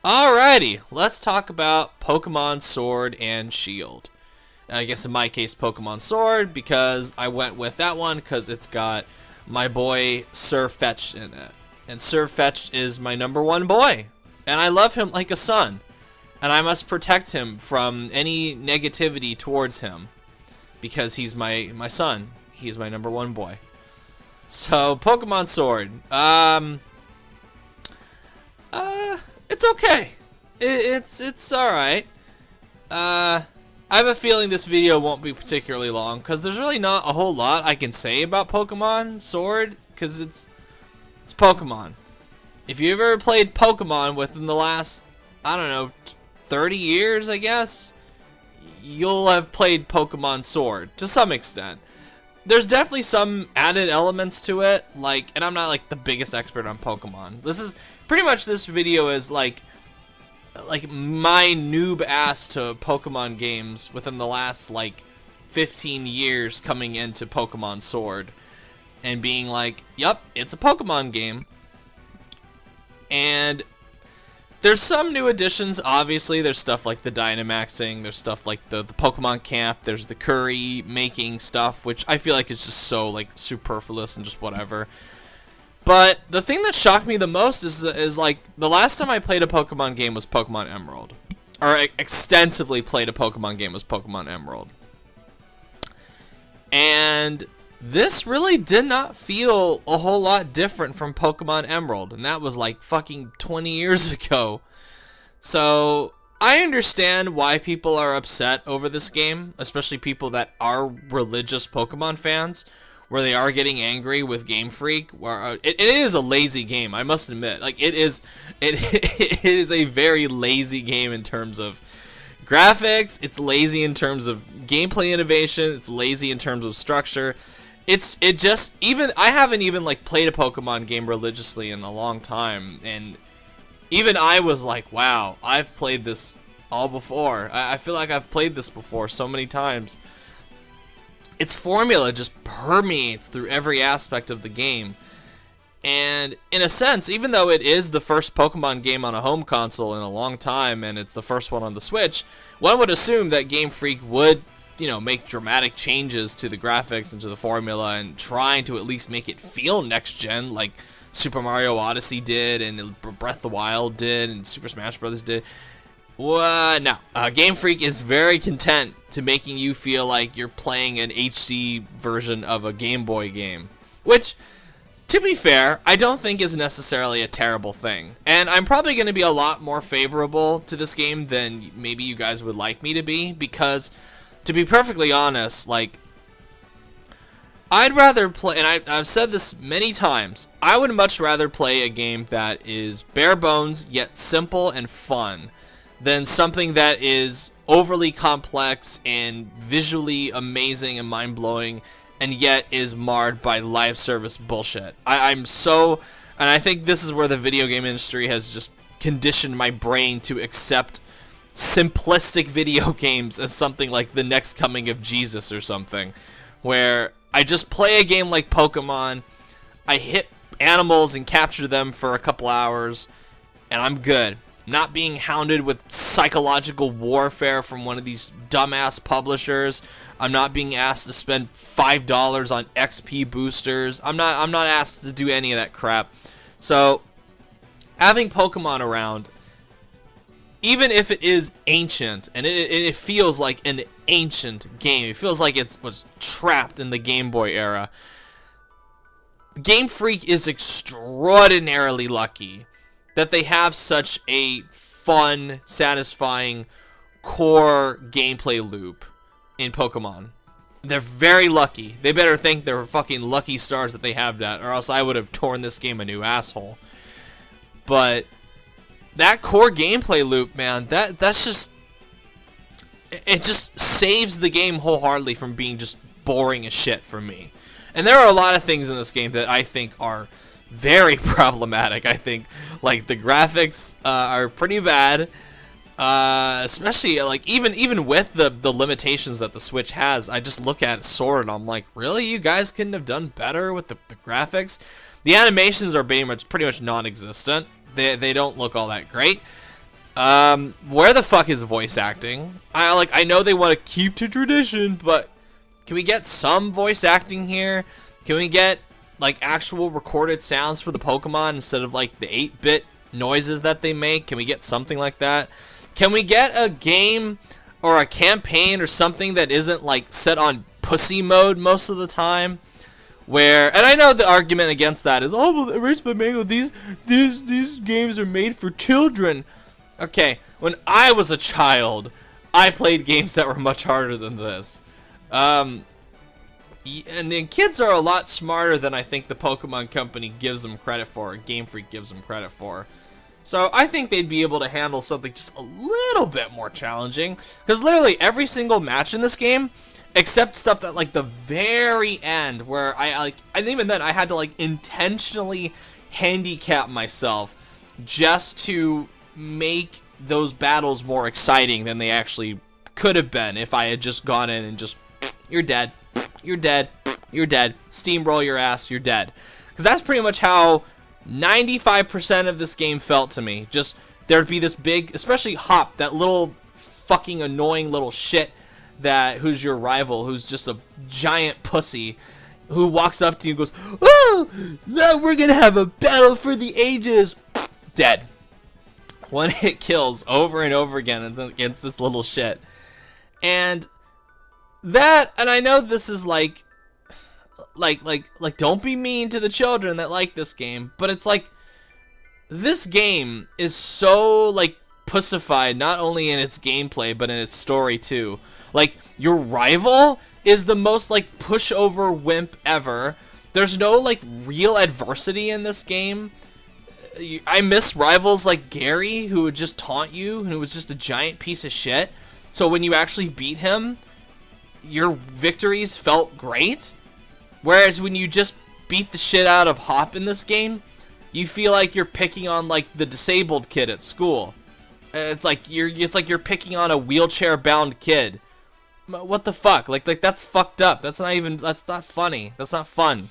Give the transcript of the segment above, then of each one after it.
Alrighty, let's talk about Pokemon Sword and Shield. I guess in my case, Pokemon Sword, because I went with that one because it's got my boy Sirfetch'd in it. And Sirfetch'd is my #1 boy. And I love him like a son. And I must protect him from any negativity towards him. Because he's my son. He's my #1 boy. So, Pokemon Sword. It's okay. It's alright. I have a feeling this video won't be particularly long, because there's really not a whole lot I can say about Pokemon Sword, because it's Pokemon. If you ever played Pokemon within the last, I don't know, 30 years, I guess, you'll have played Pokemon Sword, to some extent. There's definitely some added elements to it, like, and I'm not like the biggest expert on Pokemon. This is pretty much, this video is like my noob ass to Pokemon games within the last like 15 years coming into Pokemon Sword and being like, yup, it's a Pokemon game. And there's some new additions, obviously. There's stuff like the Dynamaxing, there's stuff like the Pokemon Camp, there's the curry making stuff, which I feel like is just so like superfluous and just whatever. But the thing that shocked me the most is like the last time I played a Pokemon game was Pokemon Emerald. Or extensively played a Pokemon game was Pokemon Emerald. And this really did not feel a whole lot different from Pokemon Emerald, and that was like fucking 20 years ago. So I understand why people are upset over this game, especially people that are religious Pokemon fans, where they are getting angry with Game Freak. Where it is a lazy game, I must admit. Like it is a very lazy game in terms of graphics. It's lazy in terms of gameplay innovation. It's lazy in terms of structure. I haven't even like played a Pokemon game religiously in a long time, and even I was like, wow, I've played this all before. I feel like I've played this before so many times. Its formula just permeates through every aspect of the game. And in a sense, even though it is the first Pokemon game on a home console in a long time, and it's the first one on the Switch, one would assume that Game Freak would, you know, make dramatic changes to the graphics and to the formula and trying to at least make it feel next gen like Super Mario Odyssey did and Breath of the Wild did and Super Smash Bros. Did. No. Game Freak is very content to making you feel like you're playing an HD version of a Game Boy game. Which, to be fair, I don't think is necessarily a terrible thing. And I'm probably going to be a lot more favorable to this game than maybe you guys would like me to be, because to be perfectly honest, like, I'd rather play, and I've said this many times, I would much rather play a game that is bare bones yet simple and fun than something that is overly complex and visually amazing and mind-blowing and yet is marred by live service bullshit. And I think this is where the video game industry has just conditioned my brain to accept simplistic video games as something like the next coming of Jesus or something, where I just play a game like Pokemon, I hit animals and capture them for a couple hours, and I'm good. I'm not being hounded with psychological warfare from one of these dumbass publishers. I'm not being asked to spend $5 on XP boosters. I'm not asked to do any of that crap. So having Pokemon around, even if it is ancient, and it feels like an ancient game, it feels like it was trapped in the Game Boy era, Game Freak is extraordinarily lucky that they have such a fun, satisfying core gameplay loop in Pokemon. They're very lucky. They better thank their fucking lucky stars that they have that, or else I would have torn this game a new asshole. But that core gameplay loop, man, that's just, it just saves the game wholeheartedly from being just boring as shit for me. And there are a lot of things in this game that I think are very problematic. I think, like, the graphics are pretty bad, especially like even with the limitations that the Switch has. I just look at Sword and I'm like, really, you guys couldn't have done better with the graphics? The animations are pretty much non-existent. They don't look all that great. Where the fuck is voice acting? I know they want to keep to tradition, but can we get some voice acting here? Can we get like actual recorded sounds for the Pokemon instead of like the 8-bit noises that they make? Can we get something like that? Can we get a game or a campaign or something that isn't like set on pussy mode most of the time? Where, and I know the argument against that is, oh, well, erased by Mango, these games are made for children. Okay, when I was a child, I played games that were much harder than this. And then kids are a lot smarter than I think the Pokemon Company gives them credit for, or Game Freak gives them credit for. So I think they'd be able to handle something just a little bit more challenging. Because literally every single match in this game, except stuff that like the very end, where and even then I had to like intentionally handicap myself just to make those battles more exciting than they actually could have been if I had just gone in and just, you're dead, you're dead, you're dead, steamroll your ass, you're dead. Because that's pretty much how 95% of this game felt to me. Just, there'd be this big, especially Hop, that little fucking annoying little shit who's your rival, who's just a giant pussy, who walks up to you and goes, oh, now we're gonna have a battle for the ages. Dead. One hit kills over and over again against this little shit. And I know this is like don't be mean to the children that like this game, but it's like, this game is so like pussified, not only in its gameplay but in its story too. Like, your rival is the most like pushover wimp ever. There's no like real adversity in this game. I miss rivals like Gary, who would just taunt you, who was just a giant piece of shit. So when you actually beat him, your victories felt great. Whereas when you just beat the shit out of Hop in this game, you feel like you're picking on like the disabled kid at school. It's like you're picking on a wheelchair-bound kid. What the fuck? Like that's fucked up. That's not funny. That's not fun.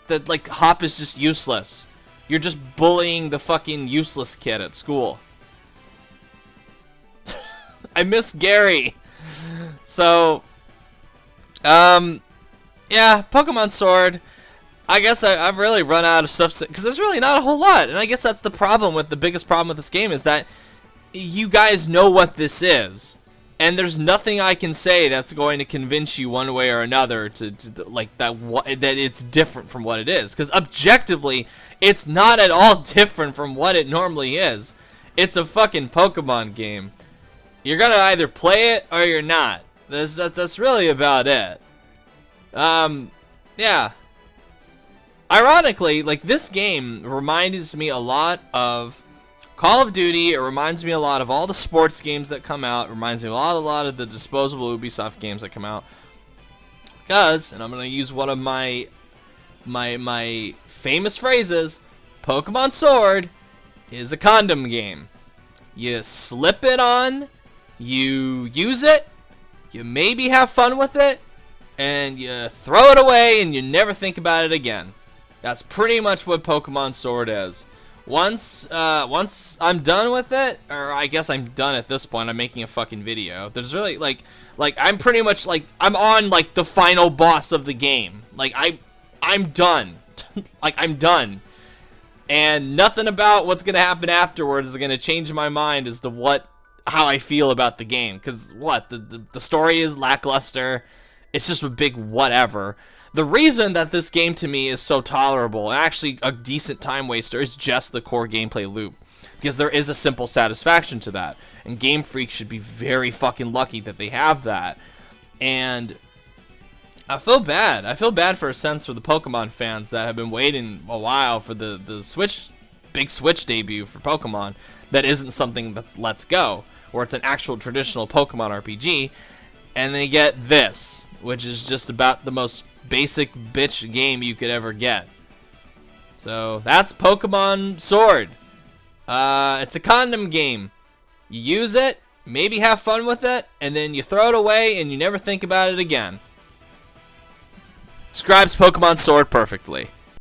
That like Hop is just useless. You're just bullying the fucking useless kid at school. I miss Gary. So, yeah, Pokemon Sword. I guess I've really run out of stuff because there's really not a whole lot, and I guess that's the problem with the biggest problem with this game is that you guys know what this is, and there's nothing I can say that's going to convince you one way or another to like that it's different from what it is, because objectively it's not at all different from what it normally is. It's a fucking Pokemon game. You're gonna either play it or you're not. That's really about it. Yeah. Ironically, like, this game reminds me a lot of Call of Duty. It reminds me a lot of all the sports games that come out. It reminds me a lot of the disposable Ubisoft games that come out. Because, and I'm gonna use one of my famous phrases, Pokemon Sword is a condom game. You slip it on, you use it, you maybe have fun with it, and you throw it away and you never think about it again. That's pretty much what Pokemon Sword is. Once I'm done with it, or I guess I'm done at this point, I'm making a fucking video. There's really, like I'm pretty much, like, I'm on, like, the final boss of the game. Like, I'm done. Like, I'm done. And nothing about what's gonna happen afterwards is gonna change my mind as to how I feel about the game. Because, the story is lackluster. It's just a big whatever. The reason that this game to me is so tolerable and actually a decent time waster is just the core gameplay loop. Because there is a simple satisfaction to that. And Game Freak should be very fucking lucky that they have that. And I feel bad. I feel bad for a sense for the Pokemon fans that have been waiting a while for the big Switch debut for Pokemon that isn't something that's Let's Go, where it's an actual traditional Pokemon RPG, and they get this, which is just about the most basic bitch game you could ever get. So that's Pokemon Sword. It's a condom game. You use it, maybe have fun with it, and then you throw it away and you never think about it again. Describes Pokemon Sword perfectly.